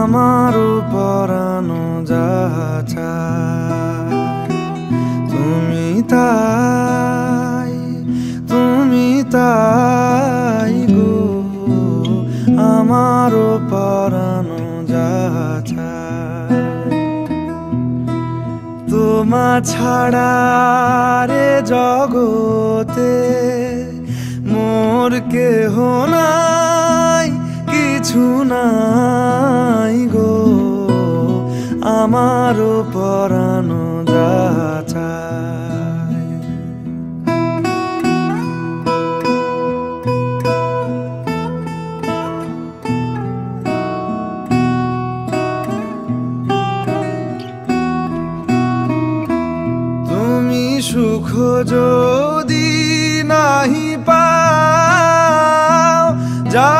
আমারও পরানো যাহা চায় তুমি তাই গো, আমারও পরানো যাহা চায়। তোমা ছাড়া রে জগতে মোর কেহ নাই, কিছু নাই গো, আমারও পরানো যাহা চায়। তুমি সুখ যদি নাহি পাও, যা